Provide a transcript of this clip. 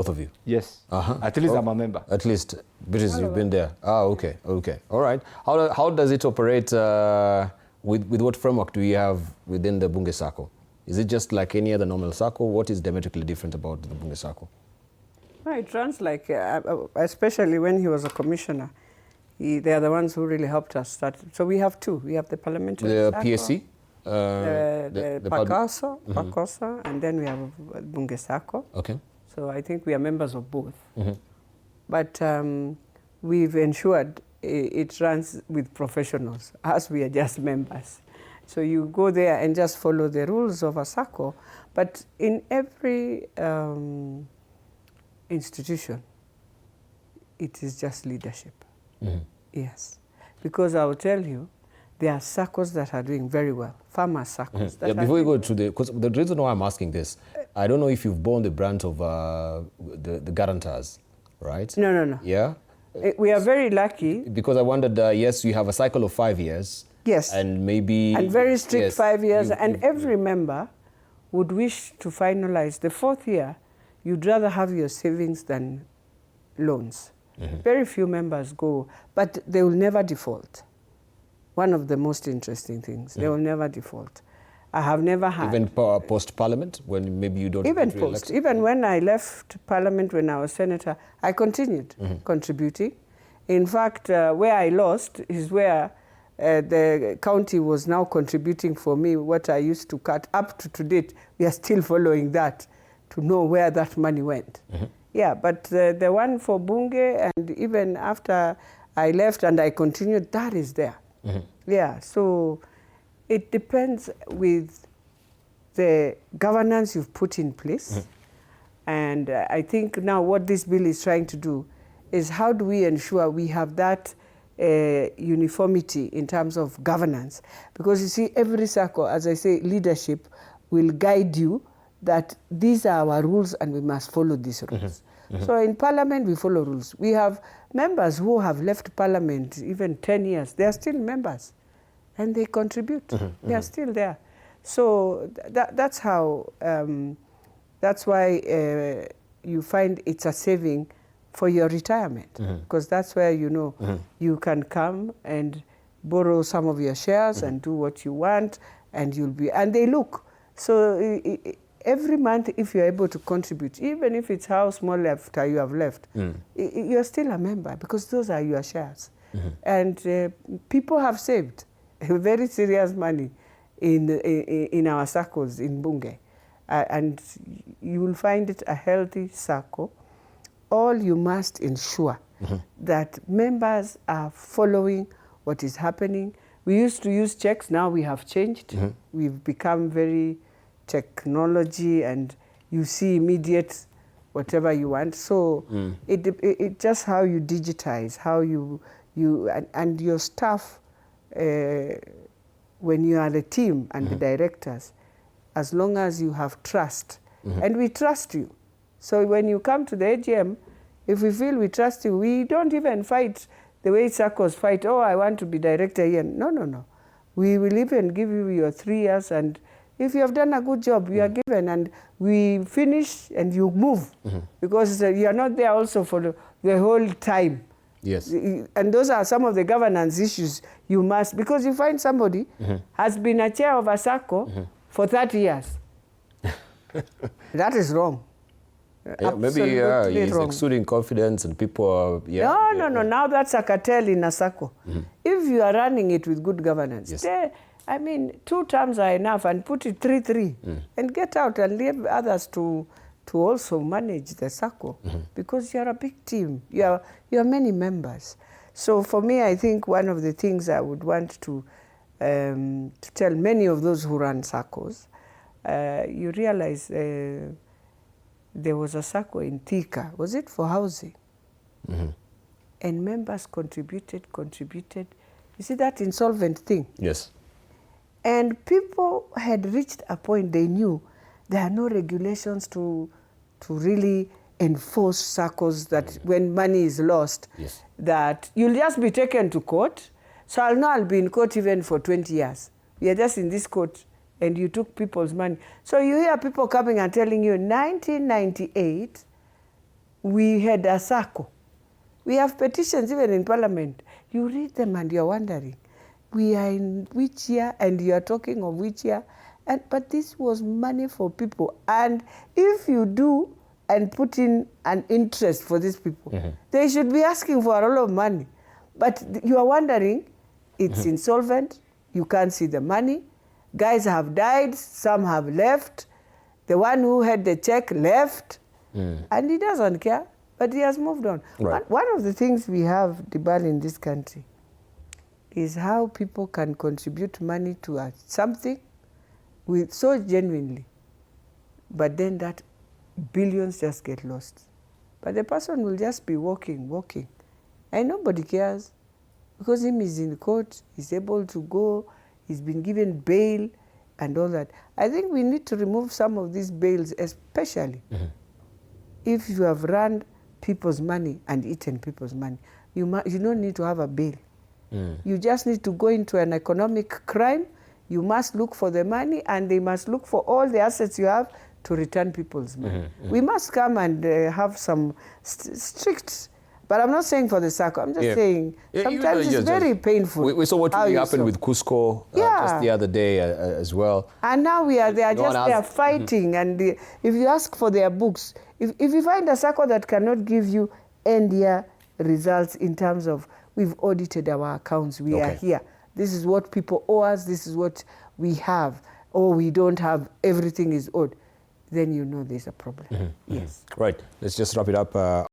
Both of you? Yes. At least I'm a member. At least, because you've been there. Ah, okay, okay. All right. How does it operate? With what framework do you have within the Bunge Sacco? Is it just like any other normal Sacco? What is diametrically different about the Bunge Sacco? Well, it runs like, especially when he was a commissioner, they are the ones who really helped us start. So we have two. We have the parliamentary The Sacco, PSC? the PACASO, and then we have Bunge Sacco. Okay. So I think we are members of both. But we've ensured it runs with professionals, as we are just members. So you go there and just follow the rules of a Sacco. But in every institution, it is just leadership. Yes. Because I will tell you, there are Saccos that are doing very well, farmer Saccos. Yeah, before you go to because the reason why I'm asking this, I don't know if you've borne the brunt of the guarantors, right? No. Yeah? We are very lucky. Because I wondered, yes, you have a cycle of 5 years. Yes. And maybe... And very strict, yes, 5 years. And every member would wish to finalize the 4th year. You'd rather have your savings than loans. Very few members go, but they will never default. One of the most interesting things, they will never default. I have never had... Even post-parliament, when maybe you don't... Even post. Even when I left parliament, when I was senator, I continued contributing. In fact, where I lost is where the county was now contributing for me what I used to cut. Up to date, we are still following that to know where that money went. Yeah, but the one for Bunge, and even after I left and I continued, that is there. Yeah, so it depends with the governance you've put in place. And I think now what this bill is trying to do is how do we ensure we have that uniformity in terms of governance? Because you see, every Sacco, as I say, leadership will guide you that these are our rules and we must follow these rules. So in Parliament, we follow rules. We have members who have left Parliament even 10 years. They are still members and they contribute. They are still there. So that's how, that's why you find it's a saving for your retirement, because that's where you know you can come and borrow some of your shares and do what you want, and you'll be, and they look. So every month, if you're able to contribute, even if it's how small after you have left, you're still a member because those are your shares. And people have saved very serious money in our Saccos in Bunge. And you will find it a healthy Sacco. All you must ensure that members are following what is happening. We used to use checks, now we have changed. We've become very technology, and you see immediate whatever you want. So it just how you digitize, how you and your staff, when you are the team and the directors, as long as you have trust, and we trust you. So when you come to the AGM, if we feel we trust you, we don't even fight the way Saccos fight, oh, I want to be director here. No. We will even give you your 3 years, and if you have done a good job, you are given, and we finish and you move, because you are not there also for the whole time. Yes. And those are some of the governance issues you must, because you find somebody has been a chair of a Sacco for 30 years. That is wrong. Yeah, maybe he's exuding confidence and people are... No. Now that's a cartel in a Sacco. If you are running it with good governance, I mean, 2 terms are enough, and put it 3-3 and get out and leave others to also manage the Sacco, because you're a big team. You are many members. So for me, I think one of the things I would want to tell many of those who run Saccos, you realize there was a Sacco in Thika. Was it for housing? And members contributed. You see that insolvent thing? Yes. And people had reached a point they knew there are no regulations to really enforce Saccos, that when money is lost, that you'll just be taken to court. So I'll be in court even for 20 years. We are just in this court, and you took people's money. So you hear people coming and telling you, in 1998, we had a Sacco. We have petitions even in Parliament. You read them and you're wondering, we are in which year and you are talking of which year? But this was money for people. And if you do and put in an interest for these people, they should be asking for a lot of money. But you are wondering, it's insolvent, you can't see the money, guys have died, some have left, the one who had the check left, and he doesn't care, but he has moved on. Right. One of the things we have, Dibal, in this country is how people can contribute money to something with so genuinely, but then that billions just get lost. But the person will just be walking, and nobody cares because him is in court, he's able to go, he's been given bail and all that. I think we need to remove some of these bails, especially if you have run people's money and eaten people's money. You don't need to have a bail. You just need to go into an economic crime. You must look for the money, and they must look for all the assets you have to return people's money. We must come and have some strict, but I'm not saying for the Sacco, I'm just saying sometimes it's very painful. We saw what really happened with Cusco just the other day as well. And now they are just there fighting, and if you ask for their books, if you find a Sacco that cannot give you end-year results in terms of we've audited our accounts, we are here, this is what people owe us, this is what we have, or we don't have, everything is owed, then you know there's a problem. Yes. Right. Let's just wrap it up.